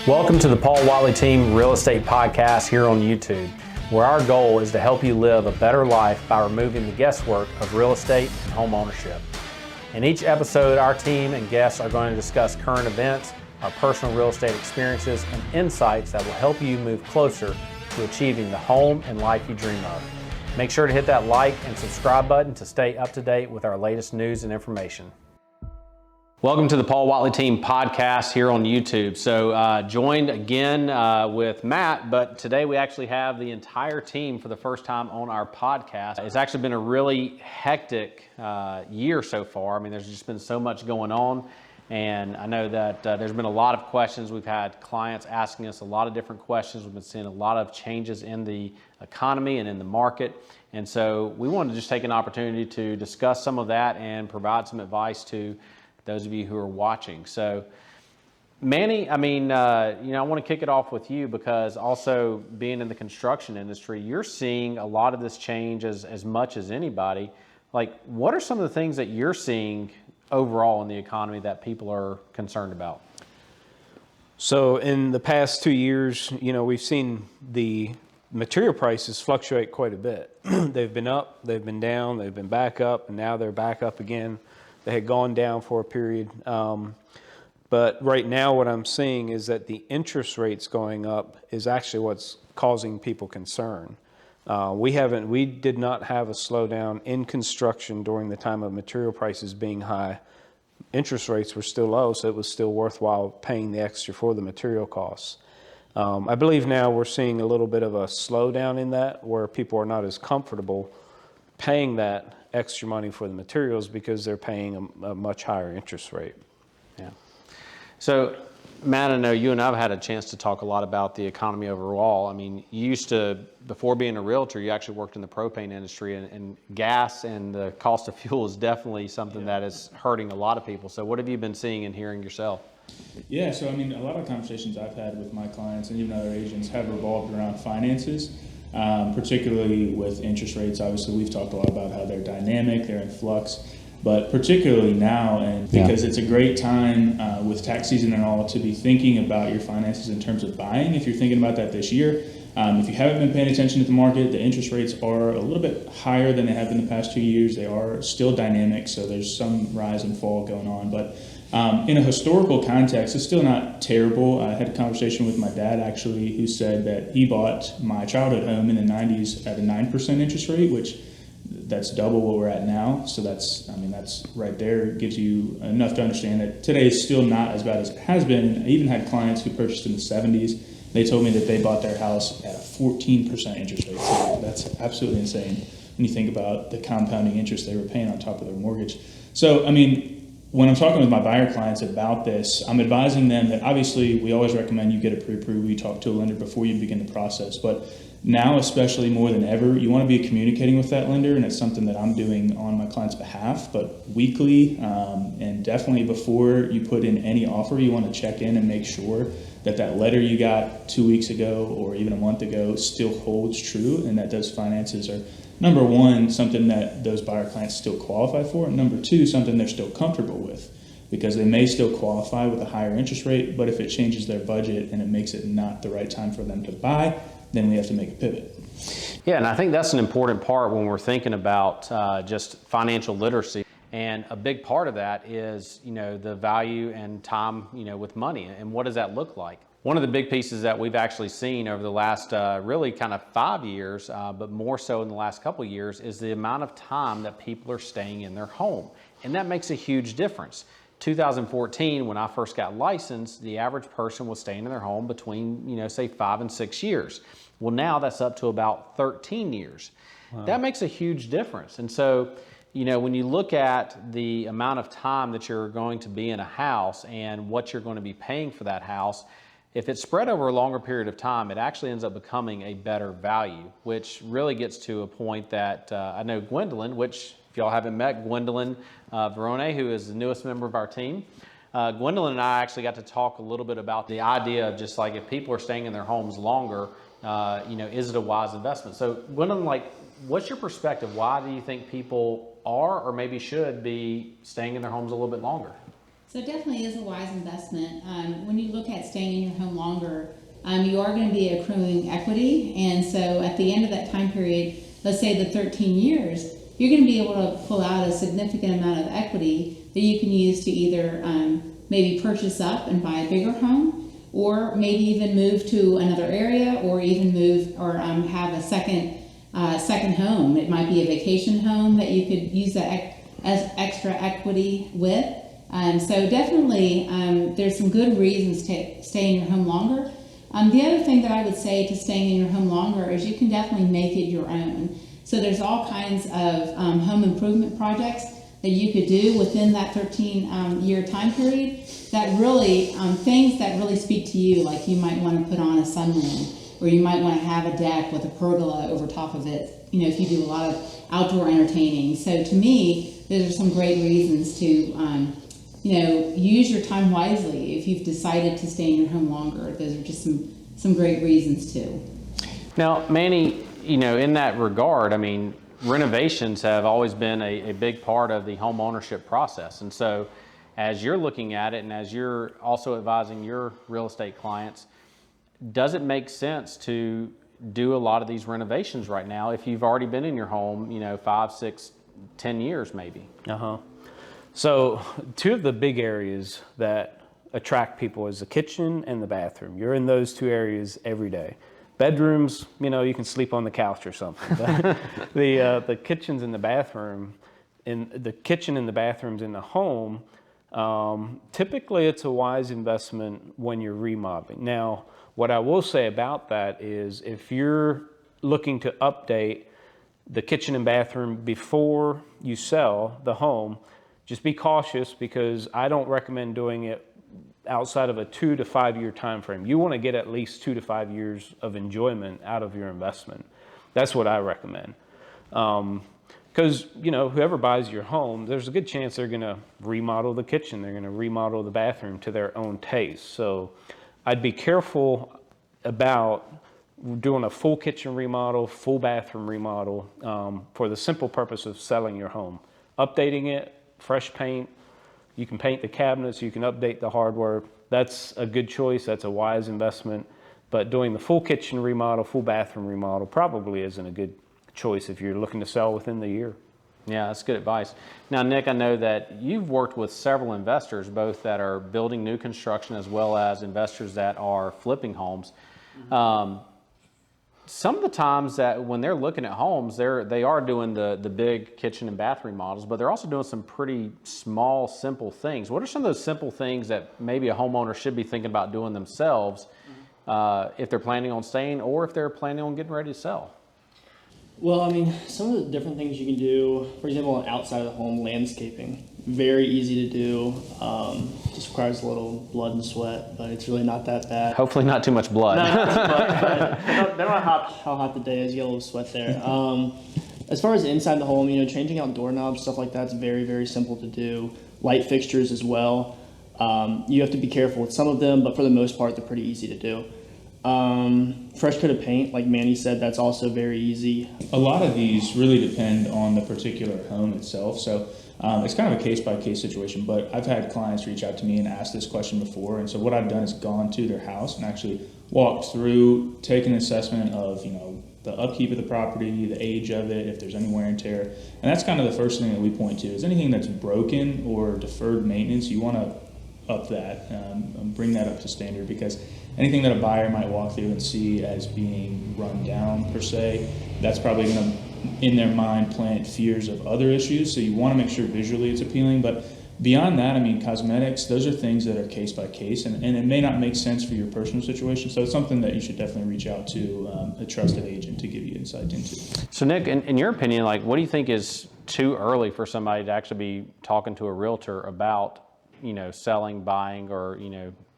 Welcome to the Paul Whatley Team Real Estate Podcast here on YouTube, where our goal is to help you live a better life by removing the guesswork of real estate and home ownership. In each episode, our team and guests are going to discuss current events, our personal real estate experiences, and insights that will help you move closer to achieving the home and life you dream of. Make sure to hit that like and subscribe button to stay up to date with our latest news and information. Welcome to the Paul Whatley Team Podcast here on YouTube. So joined again with Matt, but today we actually have the entire team for the first time on our podcast. It's actually been a really hectic year so far. I mean, there's just been so much going on, and I know that there's been a lot of questions. We've had clients asking us a lot of different questions. We've been seeing a lot of changes in the economy and in the market, and so we wanted to just take an opportunity to discuss some of that and provide some advice to those of you who are watching. So Manny, I want to kick it off with you because also being in the construction industry, you're seeing a lot of this change as much as anybody. Like, what are some of the things that you're seeing overall in the economy that people are concerned about? So in the past 2 years, we've seen the material prices fluctuate quite a bit. They've been up, they've been down, they've been back up, and now they're back up again. They had gone down for a period. But right now what I'm seeing is that the interest rates going up is actually what's causing people concern. We did not have a slowdown in construction during the time of material prices being high. Interest rates were still low, so it was still worthwhile paying the extra for the material costs. I believe now we're seeing a little bit of a slowdown in that, where people are not as comfortable paying that extra money for the materials because they're paying a much higher interest rate. Yeah. So, Matt, I know you and I have had a chance to talk a lot about the economy overall. I mean, you used to, before being a realtor, you actually worked in the propane industry, and gas and the cost of fuel is definitely something that is hurting a lot of people. So what have you been seeing and hearing yourself? Yeah, so a lot of conversations I've had with my clients and even other agents have revolved around finances. Particularly with interest rates. Obviously, we've talked a lot about how they're dynamic, they're in flux, but particularly now, and because it's a great time with tax season and all to be thinking about your finances in terms of buying. If you're thinking about that this year, if you haven't been paying attention to the market, the interest rates are a little bit higher than they have been the past 2 years. They are still dynamic, so there's some rise and fall going on, but in a historical context, it's still not terrible. I had a conversation with my dad actually, who said that he bought my childhood home in the 90s at a 9% interest rate, which that's double what we're at now. So that's right there, gives you enough to understand that today is still not as bad as it has been. I even had clients who purchased in the 70s. They told me that they bought their house at a 14% interest rate. So that's absolutely insane when you think about the compounding interest they were paying on top of their mortgage. So, when I'm talking with my buyer clients about this, I'm advising them that obviously we always recommend you get it pre-approved. You talk to a lender before you begin the process. But now, especially more than ever, you want to be communicating with that lender, and it's something that I'm doing on my client's behalf, but weekly, and definitely before you put in any offer, you want to check in and make sure that that letter you got 2 weeks ago or even a month ago still holds true, and that those finances are, number one, something that those buyer clients still qualify for, and number two, something they're still comfortable with, because they may still qualify with a higher interest rate, but if it changes their budget and it makes it not the right time for them to buy, then we have to make a pivot. Yeah, and I think that's an important part when we're thinking about just financial literacy. And a big part of that is, the value and time, with money. And what does that look like? One of the big pieces that we've actually seen over the last really kind of 5 years, but more so in the last couple of years, is the amount of time that people are staying in their home. And that makes a huge difference. 2014, when I first got licensed, the average person was staying in their home between, say 5 and 6 years. Well, now that's up to about 13 years. Wow. That makes a huge difference. And so, when you look at the amount of time that you're going to be in a house and what you're going to be paying for that house, if it's spread over a longer period of time, it actually ends up becoming a better value, which really gets to a point that I know Gwendolyn, which if y'all haven't met Gwendolyn Verone, who is the newest member of our team, Gwendolyn and I actually got to talk a little bit about the idea of just like if people are staying in their homes longer, is it a wise investment? So Gwendolyn, what's your perspective? Why do you think people are or maybe should be staying in their homes a little bit longer? So it definitely is a wise investment. When you look at staying in your home longer, you are going to be accruing equity. And so at the end of that time period, let's say the 13 years, you're going to be able to pull out a significant amount of equity that you can use to either maybe purchase up and buy a bigger home, or maybe even move to another area, or even move or have a second home. It might be a vacation home that you could use that as extra equity with. So definitely there's some good reasons to stay in your home longer. The other thing that I would say to staying in your home longer is you can definitely make it your own. So there's all kinds of home improvement projects that you could do within that 13-year time period that really, things that really speak to you, like you might want to put on a sunroom, or you might want to have a deck with a pergola over top of it, if you do a lot of outdoor entertaining. So to me, those are some great reasons to use your time wisely. If you've decided to stay in your home longer, those are just some great reasons too. Now, Manny, in that regard, renovations have always been a big part of the home ownership process. And so as you're looking at it, and as you're also advising your real estate clients, does it make sense to do a lot of these renovations right now if you've already been in your home, 5, 6, 10 years maybe? So two of the big areas that attract people is the kitchen and the bathroom. You're in those two areas every day. Bedrooms, you can sleep on the couch or something. But the kitchens and the bathroom, the kitchen and the bathrooms in the home, typically it's a wise investment when you're remodeling. Now, what I will say about that is if you're looking to update the kitchen and bathroom before you sell the home, just be cautious, because I don't recommend doing it outside of a 2 to 5 year time frame. You want to get at least 2 to 5 years of enjoyment out of your investment. That's what I recommend. Because whoever buys your home, there's a good chance they're going to remodel the kitchen, they're going to remodel the bathroom to their own taste. So I'd be careful about doing a full kitchen remodel, full bathroom remodel, for the simple purpose of selling your home. Updating it, fresh paint, you can paint the cabinets, you can update the hardware. That's a good choice, that's a wise investment. But doing the full kitchen remodel, full bathroom remodel probably isn't a good choice if you're looking to sell within the year. Yeah, that's good advice. Now, Nick, I know that you've worked with several investors, both that are building new construction as well as investors that are flipping homes. Some of the times that when they're looking at homes, they are doing the big kitchen and bathroom models, but they're also doing some pretty small, simple things. What are some of those simple things that maybe a homeowner should be thinking about doing themselves if they're planning on staying or if they're planning on getting ready to sell? Well, some of the different things you can do, for example, outside of the home, landscaping. Very easy to do. Just requires a little blood and sweat, but it's really not that bad. Hopefully not too much blood. Not too much, but no matter how hot the day is, you get a little sweat there. As far as inside the home, changing out doorknobs, stuff like that's very, very simple to do. Light fixtures as well. You have to be careful with some of them, but for the most part, they're pretty easy to do. Fresh coat of paint, like Manny said, that's also very easy. A lot of these really depend on the particular home itself. So it's kind of a case-by-case situation, but I've had clients reach out to me and ask this question before. And so what I've done is gone to their house and actually walked through, taken an assessment of, the upkeep of the property, the age of it, if there's any wear and tear. And that's kind of the first thing that we point to is anything that's broken or deferred maintenance, you want to up that, bring that up to standard, because anything that a buyer might walk through and see as being run down per se, that's probably going to, in their mind, plant fears of other issues. So you want to make sure visually it's appealing. But beyond that, cosmetics, those are things that are case by case, and it may not make sense for your personal situation. So it's something that you should definitely reach out to a trusted agent to give you insight into. So Nick, in your opinion, what do you think is too early for somebody to actually be talking to a realtor about, selling, buying, or,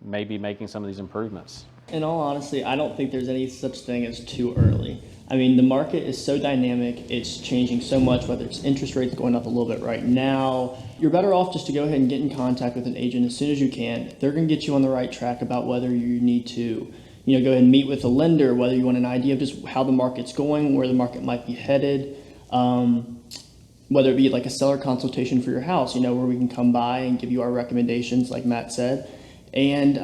maybe making some of these improvements? In all honesty, I don't think there's any such thing as too early. The market is so dynamic, it's changing so much, whether it's interest rates going up a little bit right now. You're better off just to go ahead and get in contact with an agent as soon as you can. They're going to get you on the right track about whether you need to, go ahead and meet with a lender, whether you want an idea of just how the market's going, where the market might be headed. whether it be like a seller consultation for your house, where we can come by and give you our recommendations, like Matt said, and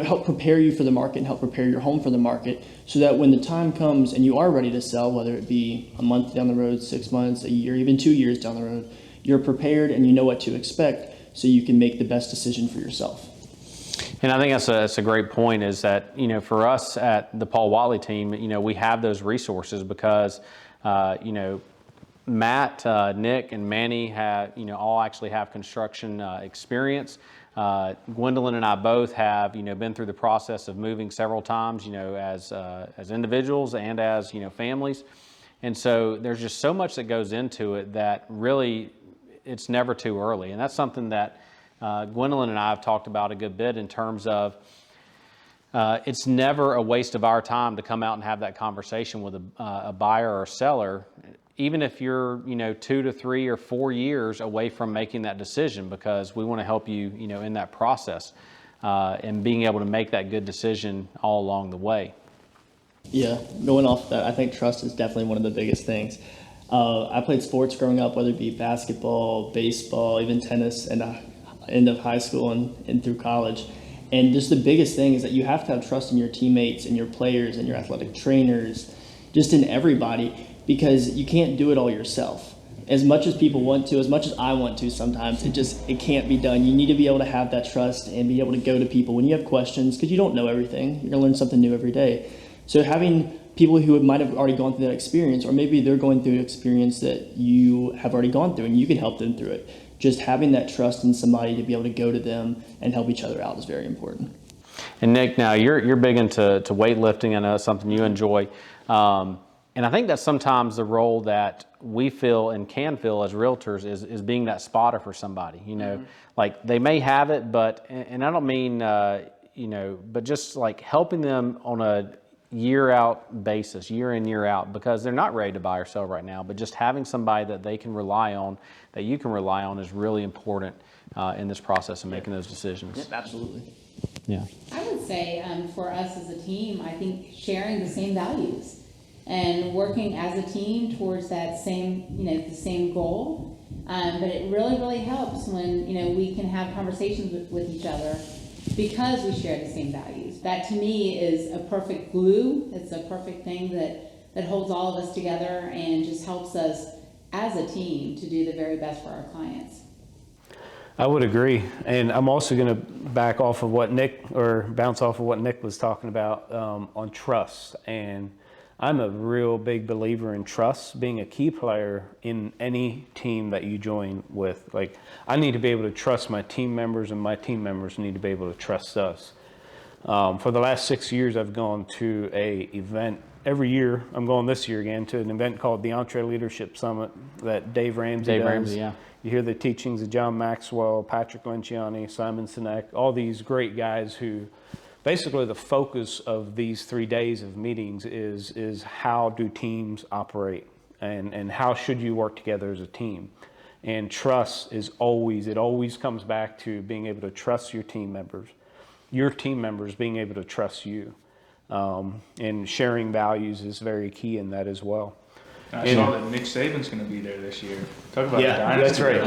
help prepare you for the market and help prepare your home for the market, so that when the time comes and you are ready to sell, whether it be a month down the road, 6 months, a year, even 2 years down the road, you're prepared and you know what to expect, so you can make the best decision for yourself. And I think that's a great point, is that, for us at the Paul Whatley team, we have those resources because, Matt, Nick, and Manny all actually have construction experience. Gwendolyn and I both have, been through the process of moving several times, as individuals and as, families. And so there's just so much that goes into it that really it's never too early. And that's something that Gwendolyn and I have talked about a good bit in terms of it's never a waste of our time to come out and have that conversation with a buyer or a seller, even if you're 2 to 3 or 4 years away from making that decision, because we want to help you in that process and being able to make that good decision all along the way. Yeah, going off that, I think trust is definitely one of the biggest things. I played sports growing up, whether it be basketball, baseball, even tennis, and end of high school and through college. And just the biggest thing is that you have to have trust in your teammates and your players and your athletic trainers, just in everybody, because you can't do it all yourself. As much as people want to, as much as I want to sometimes, it can't be done. You need to be able to have that trust and be able to go to people when you have questions, because you don't know everything. You're going to learn something new every day. So having people who might have already gone through that experience, or maybe they're going through an experience that you have already gone through and you can help them through it. Just having that trust in somebody to be able to go to them and help each other out is very important. And Nick, now you're big into weightlifting. I know it's something you enjoy. And I think that's sometimes the role that we feel and can feel as realtors is being that spotter for somebody. Like they may have it, and I don't mean, but just like helping them on a year out basis, year in, year out, because they're not ready to buy or sell right now, but just having somebody that they can rely on, that you can rely on, is really important in this process of making those decisions. Yep, absolutely. Yeah. I would say for us as a team, I think sharing the same values and working as a team towards that same, the same goal. But it really, really helps when, we can have conversations with each other because we share the same values. That to me is a perfect glue. It's a perfect thing that holds all of us together and just helps us as a team to do the very best for our clients. I would agree. And I'm also going to bounce off of what Nick was talking about on trust. And I'm a real big believer in trust, being a key player in any team that you join with. Like, I need to be able to trust my team members, and my team members need to be able to trust us. For the last 6 years, I've gone to a event. Every year, I'm going this year again to an event called the EntreLeadership Summit that Dave Ramsey does. Yeah. You hear the teachings of John Maxwell, Patrick Lenciani, Simon Sinek, all these great guys who basically the focus of these 3 days of meetings is how do teams operate and how should you work together as a team. And trust it always comes back to being able to trust your team members being able to trust you. And sharing values is very key in that as well. I saw that Nick Saban's going to be there this year. Talk about that's right.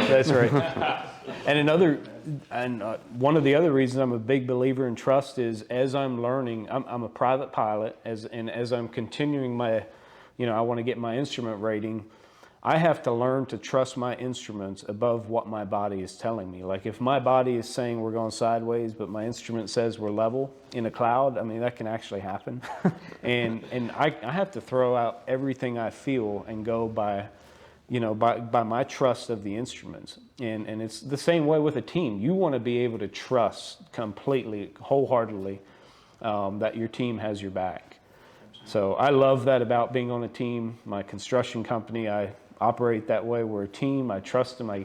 And one of the other reasons I'm a big believer in trust is as I'm learning, I'm a private pilot, as I'm continuing my, I want to get my instrument rating. I have to learn to trust my instruments above what my body is telling me. Like if my body is saying we're going sideways, but my instrument says we're level in a cloud, I mean, that can actually happen. and I have to throw out everything I feel and go by my trust of the instruments. And it's the same way with a team. You want to be able to trust completely, wholeheartedly, that your team has your back. So I love that about being on a team. My construction company, I operate that way. We're a team. I trust them. I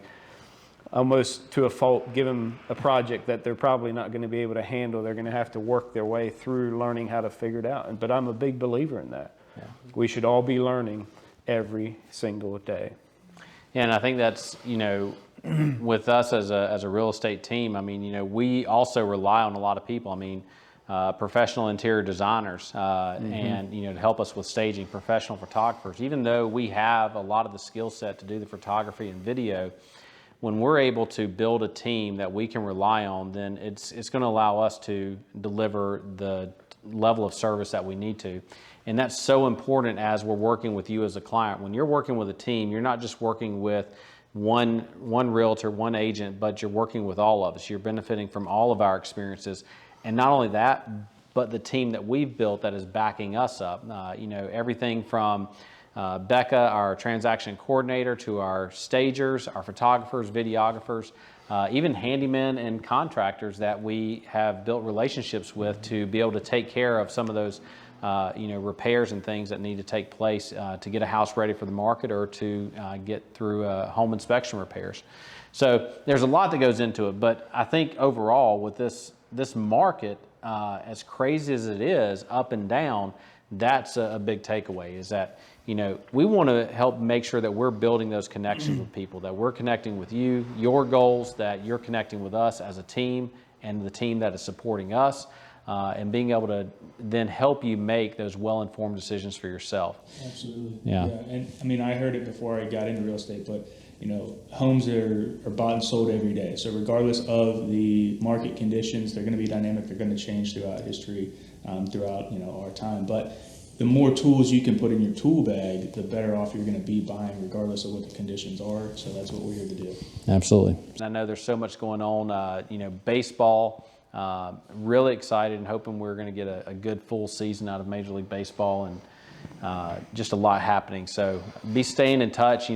almost to a fault give them a project that they're probably not going to be able to handle. They're going to have to work their way through learning how to figure it out. But I'm a big believer in that. Yeah. We should all be learning every single day. Yeah, and I think that's, with us as a real estate team, I mean, we also rely on a lot of people. I mean, professional interior designers, and to help us with staging, professional photographers. Even though we have a lot of the skill set to do the photography and video, when we're able to build a team that we can rely on, then it's going to allow us to deliver the level of service that we need to. And that's so important as we're working with you as a client. When you're working with a team, you're not just working with one realtor, one agent, but you're working with all of us. You're benefiting from all of our experiences. And not only that, but the team that we've built that is backing us up. Everything from Becca, our transaction coordinator, to our stagers, our photographers, videographers, even handymen and contractors that we have built relationships with to be able to take care of some of those repairs and things that need to take place to get a house ready for the market or to get through home inspection repairs. So there's a lot that goes into it, but I think overall with this market, as crazy as it is, up and down, that's a big takeaway, is that we want to help make sure that we're building those connections with people, that we're connecting with you, your goals, that you're connecting with us as a team and the team that is supporting us, and being able to then help you make those well-informed decisions for yourself. Absolutely. Yeah. And I mean, I heard it before I got into real estate, but homes are bought and sold every day. So regardless of the market conditions, they're going to be dynamic. They're going to change throughout history, throughout our time. But the more tools you can put in your tool bag, the better off you're going to be buying, regardless of what the conditions are. So that's what we're here to do. Absolutely. I know there's so much going on. Baseball. Really excited and hoping we're going to get a good full season out of Major League Baseball, and just a lot happening. So be staying in touch.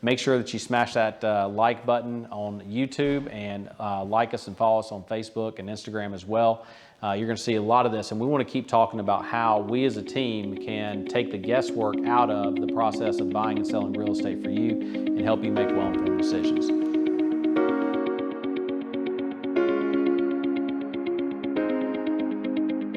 Make sure that you smash that like button on YouTube, and like us and follow us on Facebook and Instagram as well. You're going to see a lot of this, and we want to keep talking about how we as a team can take the guesswork out of the process of buying and selling real estate for you and help you make well-informed decisions.